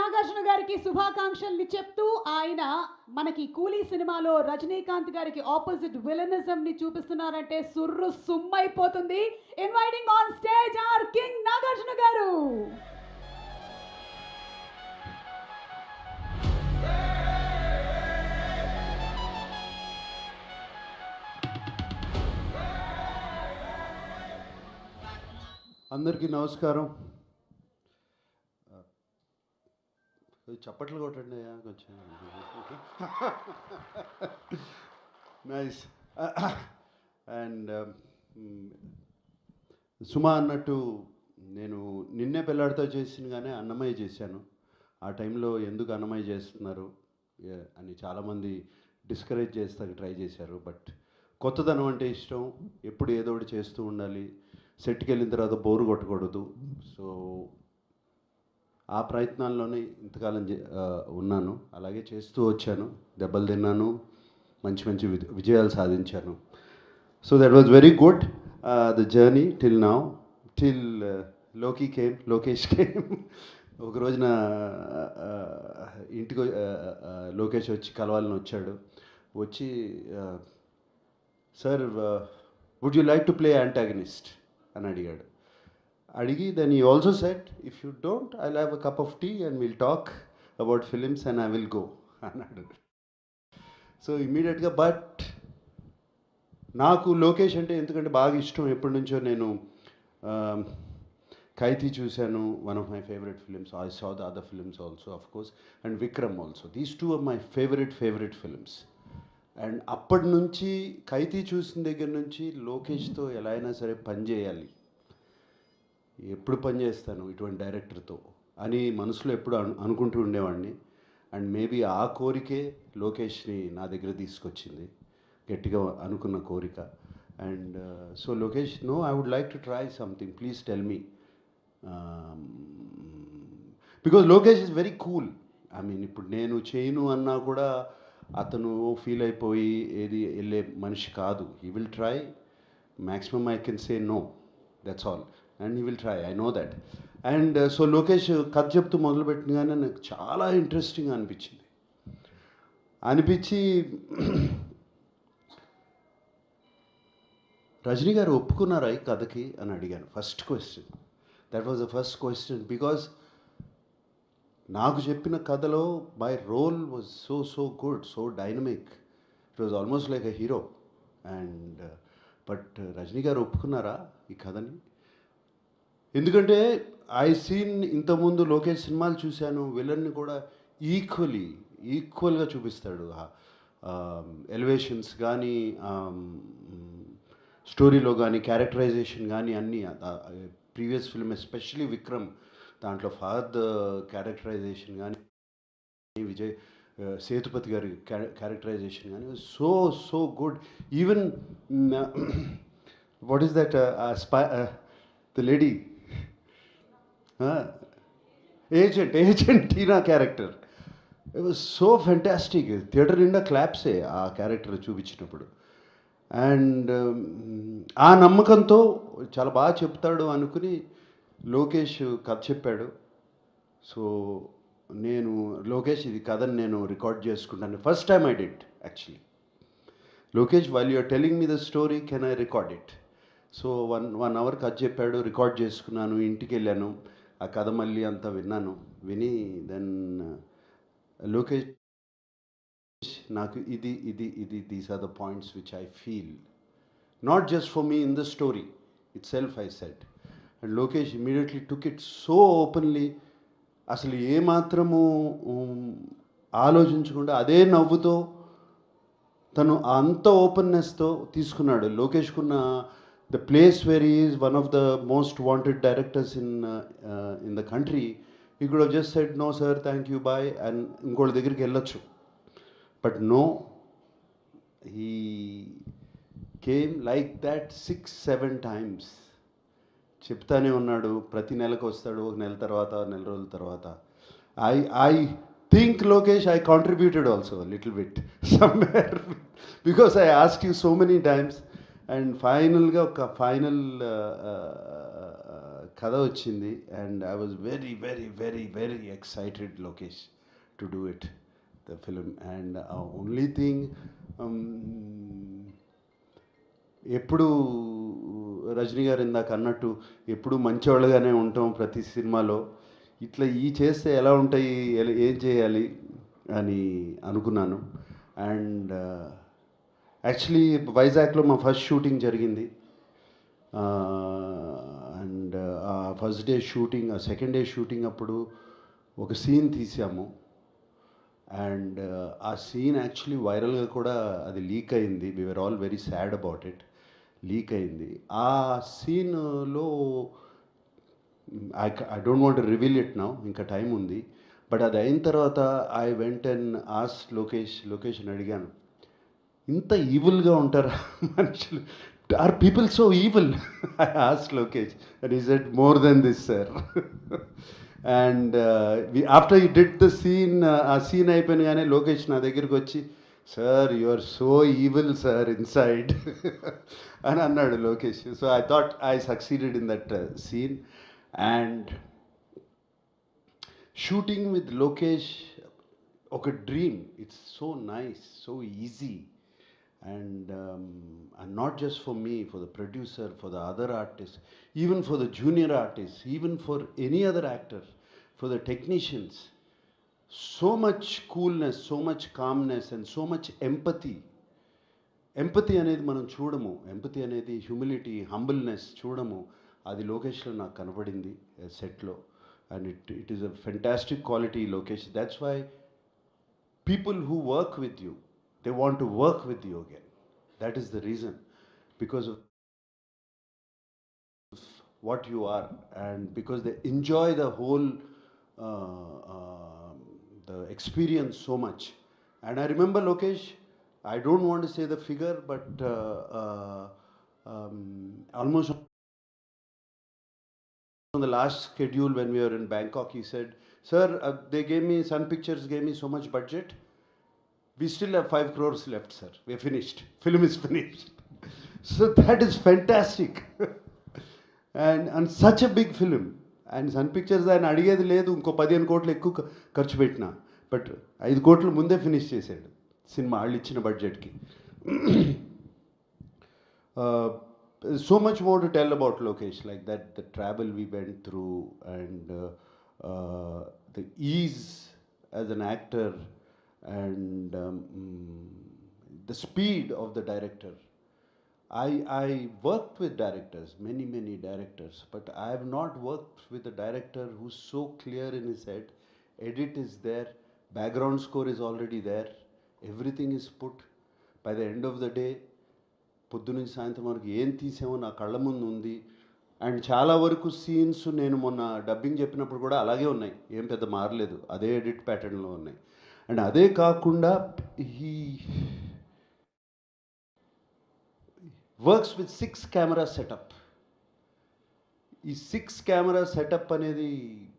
నాగార్జున గారికి శుభాకాంక్షల్ని చెప్తూ ఆయన మనకి కూలీ సినిమాలో రజనీకాంత్ గారికి ఆపోజిట్ విలనిజం ని చూపిస్తున్నారంటే సుర్రు సుమ్మైపోతుంది. Inviting on stage our king Nagarjuna garu. అందరికీ నమస్కారం. చప్పట్లు కొట్టండి కొంచెం. నైస్. అండ్ సుమా అన్నట్టు నేను నిన్నే పెళ్ళాడితో చేసినగానే అన్నమయ్య చేశాను. ఆ టైంలో ఎందుకు అన్నమయ్య చేస్తున్నారు అని చాలామంది డిస్కరేజ్ చేస్తానికి ట్రై చేశారు. బట్ కొత్తదనం అంటే ఇష్టం, ఎప్పుడు ఏదో ఒకటి చేస్తూ ఉండాలి, సెట్కి వెళ్ళిన తర్వాత బోరు కొట్టకూడదు. సో ఆ ప్రయత్నాల్లోనే ఇంతకాలం ఉన్నాను, అలాగే చేస్తూ వచ్చాను. దెబ్బలు తిన్నాను, మంచి మంచి విజయాలు సాధించాను. So that was very good the journey till now, till Lokesh came. ఒక రోజున ఇంటికి లోకేష్ వచ్చి కలవాలని వచ్చాడు. వచ్చి sir would you like to play antagonist అని అడిగాడు. అడిగి then he also said if you don't I have a cup of tea and will talk about films and I will go అన్నాడు. సో ఇమీడియట్గా బట్ నాకు లోకేష్ అంటే ఎందుకంటే బాగా ఇష్టం. ఎప్పటి నుంచో నేను ఖైదీ చూశాను, one of my favourite films. I saw the other films also of course, and Vikram also. These two are my favourite films. And అప్పటి నుంచి ఖైదీ చూసిన దగ్గర నుంచి లోకేష్తో ఎలా అయినా సరే పని చేయాలి, ఎప్పుడు పని చేస్తాను ఇటువంటి డైరెక్టర్తో అని మనసులో ఎప్పుడు అనుకుంటూ ఉండేవాడిని. అండ్ మేబీ ఆ కోరికే లోకేష్ని నా దగ్గర తీసుకొచ్చింది, గట్టిగా అనుకున్న కోరిక. And so Lokesh, no I would like to try something, please tell me. Because Lokesh is very cool. I mean ఇప్పుడు నేను చేయను అన్నా కూడా అతను ఫీల్ అయిపోయి ఏది వెళ్ళే మనిషి కాదు. He will try, maximum I can say no, that's all, and he will try, I know that. And so Lokesh కథ చెప్తూ మొదలుపెట్టినగానే నాకు చాలా ఇంట్రెస్టింగ్ అనిపించి రజనీ గారు ఒప్పుకున్నారా ఈ కథకి అని అడిగాను. First question, that was the first question. Because నాకు చెప్పిన కథలో my role was so good, so dynamic. It was almost like a hero. And but Rajini గారు ఒప్పుకున్నారా ఈ కథని? ఎందుకంటే ఐ సీన్ ఇంతకుముందు లోకేష్ సినిమాలు చూశాను, విలన్ని కూడా ఈక్వల్గా చూపిస్తాడు. ఎలివేషన్స్ కానీ, స్టోరీలో కానీ, క్యారెక్టరైజేషన్ కానీ అన్నీ. ప్రీవియస్ ఫిల్మ్ ఎస్పెషలీ విక్రమ్, దాంట్లో ఫహద్ క్యారెక్టరైజేషన్ కానీ, విజయ్ సేతుపతి గారి క్యారెక్టరైజేషన్ కానీ so good. Even what is that the lady agent Tina character, it was so fantastic. Theatre నిండా క్లాప్సే ఆ క్యారెక్టర్ చూపించినప్పుడు. అండ్ ఆ నమ్మకంతో చాలా బాగా చెప్తాడు అనుకుని లోకేష్ కథ చెప్పాడు. సో నేను లోకేష్ ఇది కథని నేను రికార్డ్ చేసుకుంటాను. First time I did actually. Lokesh, while you're telling me the story, can I record it? So one hour కథ చెప్పాడు, రికార్డ్ చేసుకున్నాను, ఇంటికి వెళ్ళాను, ఆ కథ మళ్ళీ అంతా విని దెన్ లోకేష్ నాకు ఇది these are the points which I feel, not just for me in the story itself I said. And Lokesh immediately took it so openly. అసలు ఏమాత్రము ఆలోచించకుండా అదే నవ్వుతో తను అంత ఓపెన్నెస్తో తీసుకున్నాడు. లోకేష్కున్న the place where he is one of the most wanted directors in the country. He could have just said no sir, thank you, bye, and ఇంకోటి దగ్గరికి వెళ్ళొచ్చు. But no, he came like that 6-7 times. చెప్తానే ఉన్నాడు, ప్రతి నెలకు వస్తాడు, ఒక నెల తర్వాత, నెల రోజుల తర్వాత. I think Lokesh, I contributed also little bit somewhere, because I ask you so many times. And ఫైనల్గా ఒక ఫైనల్ కథ వచ్చింది and I was very very very very excited Lokesh to do it the film and only thing ఎప్పుడు రజనీ గారు ఇందాక అన్నట్టు ఎప్పుడు మంచివాళ్ళుగానే ఉంటాం ప్రతి సినిమాలో, ఇట్లా ఈ చేస్తే ఎలా ఉంటాయి, ఏం చేయాలి అని అనుకున్నాను. అండ్ యాక్చువల్లీ వైజాగ్లో మా ఫస్ట్ షూటింగ్ జరిగింది. అండ్ ఆ ఫస్ట్ డే షూటింగ్, ఆ సెకండ్ డే షూటింగ్ అప్పుడు ఒక సీన్ తీసాము. అండ్ ఆ సీన్ యాక్చువల్లీ వైరల్గా కూడా అది లీక్ అయింది. We were all very sad about it. Leak అయింది ఆ సీన్లో. I don't want reveal it now, ఇంకా టైం ఉంది. బట్ అది అయిన తర్వాత I went and ask location అడిగాను, ఇంత ఈవిల్గా ఉంటారా మనుషులు, or people so evil? I ask Lokesh and he said more than this sir. And after you did the scene, ఆ సీన్ అయిపోయినగానే లోకేష్ నా దగ్గరికి వచ్చి, sir you are so evil sir inside అని అన్నాడు Lokesh. So I thought I succeeded in that scene. And shooting with Lokesh ఒక dream. It's so nice, so easy. And not just for me, for the producer, for the other artists, even for the junior artists, even for any other actor, for the technicians. So much coolness, so much calmness and so much empathy. Empathy అనేది మనం చూడము, empathy అనేది humility, humbleness చూడము. అది లోకేష్లో నాకు కనపడింది సెట్లో. And it is a fantastic quality Lokesh. That's why people who work with you, they want to work with you again. That is the reason, because of what you are and because they enjoy the whole the experience so much. And I remember Lokesh, I don't want to say the figure, but almost on the last schedule when we were in Bangkok, he said, sir, they gave me, Sun Pictures gave me so much budget. We still have 5 crores left, sir. We're finished. Film is finished. So that is fantastic. And such a big film. And Sun Pictures ఆయన అడిగేది లేదు, ఇంకో 15 కోట్లు ఎక్కువ ఖర్చు పెట్టినా, but 5 కోట్లు ముందే ఫినిష్ చేశాడు సినిమా వాళ్ళు ఇచ్చిన బడ్జెట్కి. So much more to tell about Lokesh, like that, the travel we went through and the ease as an actor and the speed of the director. I worked with directors, many directors, but I have not worked with a director who's so clear in his head. Edit is there, background score is already there, everything is put. By the end of the day, పొద్దునుంచి సాయంత్రం వరకు ఏం తీసామో నా కళ్ళ ముందు ఉంది. And చాలా వరకు సీన్స్ నేను మొన్న డబ్బింగ్ చెప్పినప్పుడు కూడా అలాగే ఉన్నాయి, ఏం పెద్ద మారలేదు, అదే ఎడిట్ ప్యాటర్న్లో ఉన్నాయి. అండ్ అదే కాకుండా he works with 6 camera setup. ఈ 6 కెమెరా సెటప్ అనేది